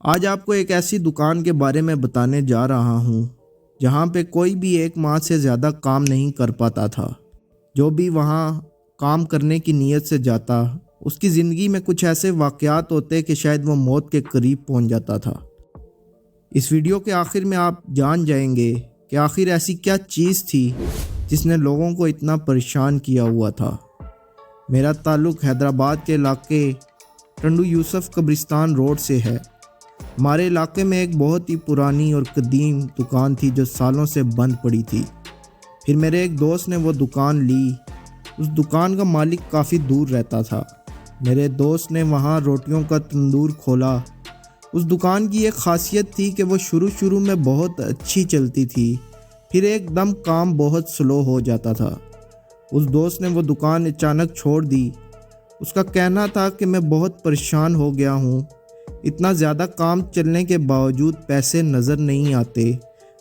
آج آپ کو ایک ایسی دکان کے بارے میں بتانے جا رہا ہوں جہاں پہ کوئی بھی ایک ماہ سے زیادہ کام نہیں کر پاتا تھا۔ جو بھی وہاں کام کرنے کی نیت سے جاتا اس کی زندگی میں کچھ ایسے واقعات ہوتے کہ شاید وہ موت کے قریب پہنچ جاتا تھا۔ اس ویڈیو کے آخر میں آپ جان جائیں گے کہ آخر ایسی کیا چیز تھی جس نے لوگوں کو اتنا پریشان کیا ہوا تھا۔ میرا تعلق حیدرآباد کے علاقے ٹنڈو یوسف قبرستان روڈ سے ہے۔ ہمارے علاقے میں ایک بہت ہی پرانی اور قدیم دکان تھی جو سالوں سے بند پڑی تھی۔ پھر میرے ایک دوست نے وہ دکان لی۔ اس دکان کا مالک کافی دور رہتا تھا۔ میرے دوست نے وہاں روٹیوں کا تندور کھولا۔ اس دکان کی ایک خاصیت تھی کہ وہ شروع میں بہت اچھی چلتی تھی، پھر ایک دم کام بہت سلو ہو جاتا تھا۔ اس دوست نے وہ دکان اچانک چھوڑ دی۔ اس کا کہنا تھا کہ میں بہت پریشان ہو گیا ہوں، اتنا زیادہ کام چلنے کے باوجود پیسے نظر نہیں آتے،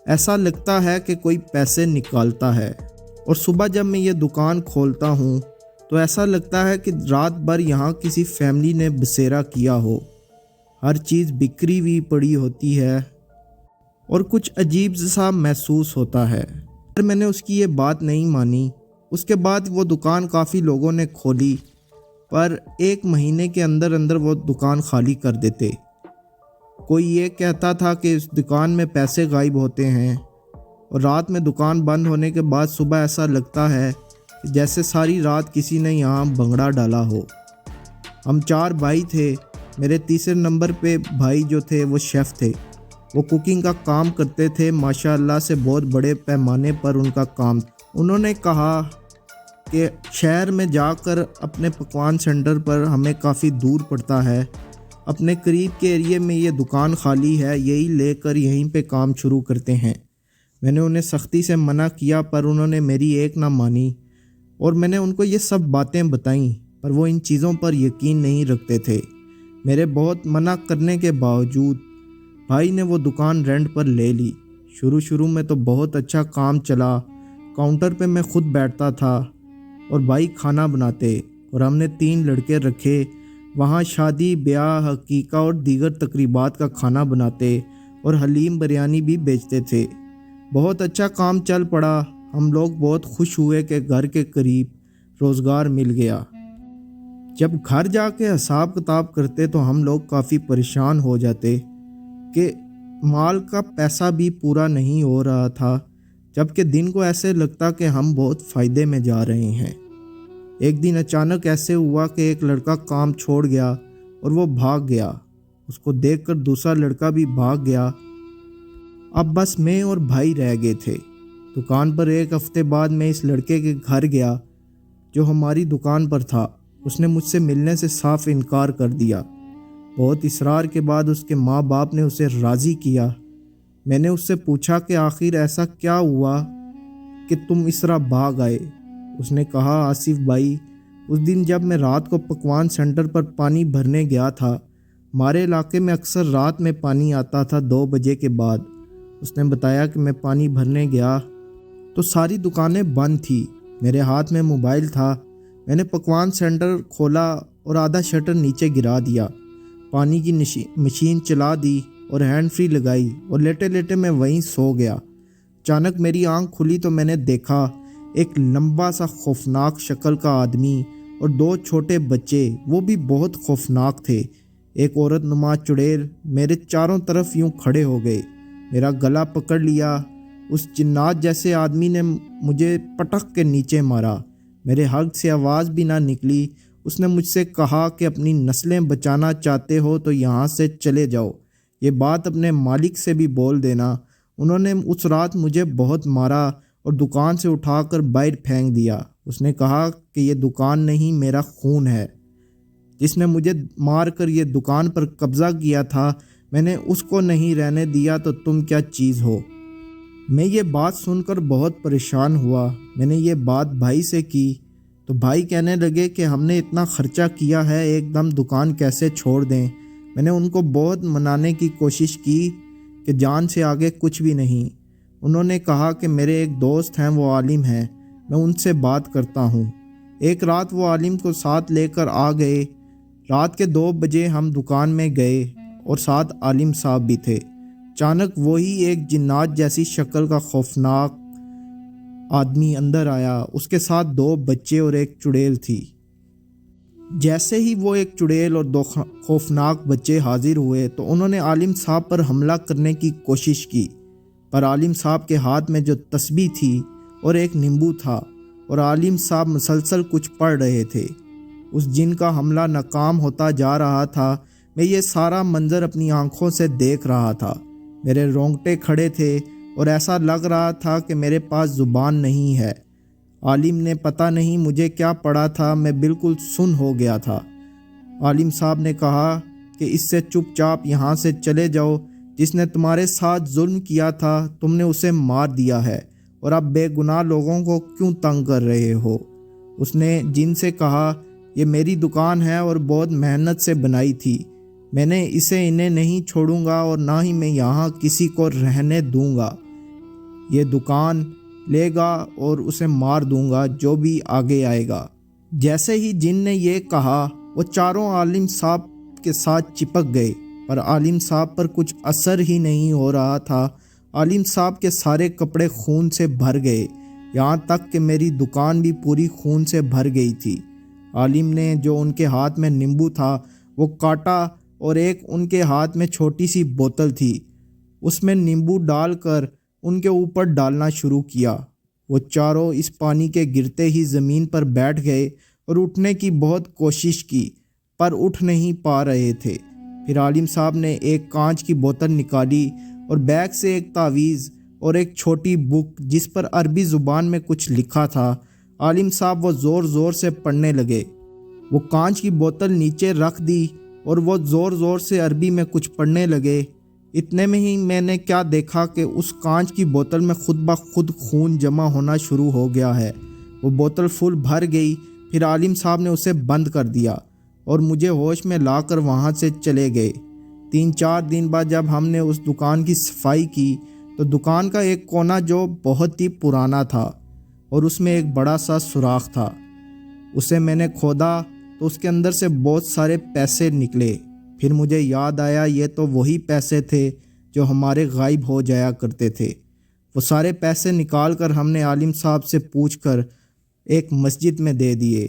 ایسا لگتا ہے کہ کوئی پیسے نکالتا ہے، اور صبح جب میں یہ دکان کھولتا ہوں تو ایسا لگتا ہے کہ رات بھر یہاں کسی فیملی نے بسیرا کیا ہو، ہر چیز بکھری ہوئی پڑی ہوتی ہے اور کچھ عجیب سا محسوس ہوتا ہے۔ پر میں نے اس کی یہ بات نہیں مانی۔ اس کے بعد وہ دکان کافی لوگوں نے کھولی، پر ایک مہینے کے اندر وہ دکان خالی کر دیتے۔ کوئی یہ کہتا تھا کہ اس دکان میں پیسے غائب ہوتے ہیں، اور رات میں دکان بند ہونے کے بعد صبح ایسا لگتا ہے کہ جیسے ساری رات کسی نے یہاں بھنگڑا ڈالا ہو۔ ہم 4 بھائی تھے۔ میرے تیسرے نمبر پہ بھائی جو تھے وہ شیف تھے۔ وہ کوکنگ کا کام کرتے تھے، ماشاءاللہ سے بہت بڑے پیمانے پر ان کا کام۔ انہوں نے کہا کہ شہر میں جا کر اپنے پکوان سینٹر پر ہمیں کافی دور پڑتا ہے، اپنے قریب کے ایریے میں یہ دکان خالی ہے، یہی لے کر یہیں پہ کام شروع کرتے ہیں۔ میں نے انہیں سختی سے منع کیا، پر انہوں نے میری ایک نہ مانی، اور میں نے ان کو یہ سب باتیں بتائیں، پر وہ ان چیزوں پر یقین نہیں رکھتے تھے۔ میرے بہت منع کرنے کے باوجود بھائی نے وہ دکان رینٹ پر لے لی۔ شروع میں تو بہت اچھا کام چلا۔ کاؤنٹر پہ میں خود بیٹھتا تھا اور بھائی کھانا بناتے، اور ہم نے 3 لڑکے رکھے، وہاں شادی بیاہ عقیقہ اور دیگر تقریبات کا کھانا بناتے اور حلیم بریانی بھی بیچتے تھے۔ بہت اچھا کام چل پڑا۔ ہم لوگ بہت خوش ہوئے کہ گھر کے قریب روزگار مل گیا۔ جب گھر جا کے حساب کتاب کرتے تو ہم لوگ کافی پریشان ہو جاتے کہ مال کا پیسہ بھی پورا نہیں ہو رہا تھا، جبکہ دن کو ایسے لگتا کہ ہم بہت فائدے میں جا رہے ہیں۔ ایک دن اچانک ایسے ہوا کہ ایک لڑکا کام چھوڑ گیا اور وہ بھاگ گیا۔ اس کو دیکھ کر دوسرا لڑکا بھی بھاگ گیا۔ اب بس میں اور بھائی رہ گئے تھے۔ دکان پر 1 ہفتے بعد میں اس لڑکے کے گھر گیا جو ہماری دکان پر تھا۔ اس نے مجھ سے ملنے سے صاف انکار کر دیا۔ بہت اصرار کے بعد اس کے ماں باپ نے اسے راضی کیا۔ میں نے اس سے پوچھا کہ آخر ایسا کیا ہوا کہ تم اس طرح بھاگ آئے؟ اس نے کہا، آصف بھائی، اس دن جب میں رات کو پکوان سینٹر پر پانی بھرنے گیا تھا، ہمارے علاقے میں اکثر رات میں پانی آتا تھا 2 بجے کے بعد۔ اس نے بتایا کہ میں پانی بھرنے گیا تو ساری دکانیں بند تھی، میرے ہاتھ میں موبائل تھا۔ میں نے پکوان سینٹر کھولا اور آدھا شٹر نیچے گرا دیا، پانی کی مشین چلا دی اور ہینڈ فری لگائی، اور لیٹے لیٹے میں وہیں سو گیا۔ اچانک میری آنکھ کھلی تو میں نے دیکھا ایک لمبا سا خوفناک شکل کا آدمی اور 2 چھوٹے بچے، وہ بھی بہت خوفناک تھے۔ ایک عورت نما چڑیل میرے چاروں طرف یوں کھڑے ہو گئے، میرا گلا پکڑ لیا۔ اس جنات جیسے آدمی نے مجھے پٹک کے نیچے مارا، میرے حلق سے آواز بھی نہ نکلی۔ اس نے مجھ سے کہا کہ اپنی نسلیں بچانا چاہتے ہو تو یہاں سے چلے جاؤ، یہ بات اپنے مالک سے بھی بول دینا۔ انہوں نے اس رات مجھے بہت مارا اور دکان سے اٹھا کر باہر پھینک دیا۔ اس نے کہا کہ یہ دکان نہیں، میرا خون ہے، جس نے مجھے مار کر یہ دکان پر قبضہ کیا تھا، میں نے اس کو نہیں رہنے دیا تو تم کیا چیز ہو؟ میں یہ بات سن کر بہت پریشان ہوا۔ میں نے یہ بات بھائی سے کی تو بھائی کہنے لگے کہ ہم نے اتنا خرچہ کیا ہے، ایک دم دکان کیسے چھوڑ دیں؟ میں نے ان کو بہت منانے کی کوشش کی کہ جان سے آگے کچھ بھی نہیں۔ انہوں نے کہا کہ میرے ایک دوست ہیں، وہ عالم ہیں، میں ان سے بات کرتا ہوں۔ ایک رات وہ عالم کو ساتھ لے کر آ گئے۔ رات کے 2 بجے ہم دکان میں گئے اور ساتھ عالم صاحب بھی تھے۔ اچانک وہی ایک جنات جیسی شکل کا خوفناک آدمی اندر آیا۔ اس کے ساتھ 2 بچے اور ایک چڑیل تھی۔ جیسے ہی وہ ایک چڑیل اور 2 خوفناک بچے حاضر ہوئے تو انہوں نے عالم صاحب پر حملہ کرنے کی کوشش کی، پر عالم صاحب کے ہاتھ میں جو تسبیح تھی اور ایک نیمبو تھا اور عالم صاحب مسلسل کچھ پڑھ رہے تھے، اس جن کا حملہ ناکام ہوتا جا رہا تھا۔ میں یہ سارا منظر اپنی آنکھوں سے دیکھ رہا تھا۔ میرے رونگٹے کھڑے تھے اور ایسا لگ رہا تھا کہ میرے پاس زبان نہیں ہے۔ عالم نے پتہ نہیں مجھے کیا پڑھا تھا، میں بالکل سن ہو گیا تھا۔ عالم صاحب نے کہا کہ اس سے چپ چاپ یہاں سے چلے جاؤ، جس نے تمہارے ساتھ ظلم کیا تھا تم نے اسے مار دیا ہے، اور اب بے گناہ لوگوں کو کیوں تنگ کر رہے ہو؟ اس نے جن سے کہا یہ میری دکان ہے اور بہت محنت سے بنائی تھی، میں نے اسے انہیں نہیں چھوڑوں گا اور نہ ہی میں یہاں کسی کو رہنے دوں گا۔ یہ دکان لے گا اور اسے مار دوں گا جو بھی آگے آئے گا۔ جیسے ہی جن نے یہ کہا وہ چاروں عالم صاحب کے ساتھ چپک گئے، پر عالم صاحب پر کچھ اثر ہی نہیں ہو رہا تھا۔ عالم صاحب کے سارے کپڑے خون سے بھر گئے، یہاں تک کہ میری دکان بھی پوری خون سے بھر گئی تھی۔ عالم نے جو ان کے ہاتھ میں نیمبو تھا وہ کاٹا اور ایک ان کے ہاتھ میں چھوٹی سی بوتل تھی، اس میں نیمبو ڈال کر ان کے اوپر ڈالنا شروع کیا۔ وہ چاروں اس پانی کے گرتے ہی زمین پر بیٹھ گئے اور اٹھنے کی بہت کوشش کی، پر اٹھ نہیں پا رہے تھے۔ پھر عالم صاحب نے ایک کانچ کی بوتل نکالی اور بیگ سے ایک تعویذ اور ایک چھوٹی بک جس پر عربی زبان میں کچھ لکھا تھا۔ عالم صاحب وہ زور زور سے پڑھنے لگے۔ وہ کانچ کی بوتل نیچے رکھ دی اور وہ زور زور سے عربی میں کچھ پڑھنے لگے۔ اتنے میں ہی میں نے کیا دیکھا کہ اس کانچ کی بوتل میں خود بخود خون جمع ہونا شروع ہو گیا ہے۔ وہ بوتل فل بھر گئی۔ پھر عالم صاحب نے اسے بند کر دیا اور مجھے ہوش میں لا کر وہاں سے چلے گئے۔ 3-4 دن بعد جب ہم نے اس دکان کی صفائی کی تو دکان کا ایک کونا جو بہت ہی پرانا تھا اور اس میں ایک بڑا سا سوراخ تھا، اسے میں نے کھودا تو اس کے اندر سے بہت سارے پیسے نکلے۔ پھر مجھے یاد آیا یہ تو وہی پیسے تھے جو ہمارے غائب ہو جایا کرتے تھے۔ وہ سارے پیسے نکال کر ہم نے عالم صاحب سے پوچھ کر ایک مسجد میں دے دیے۔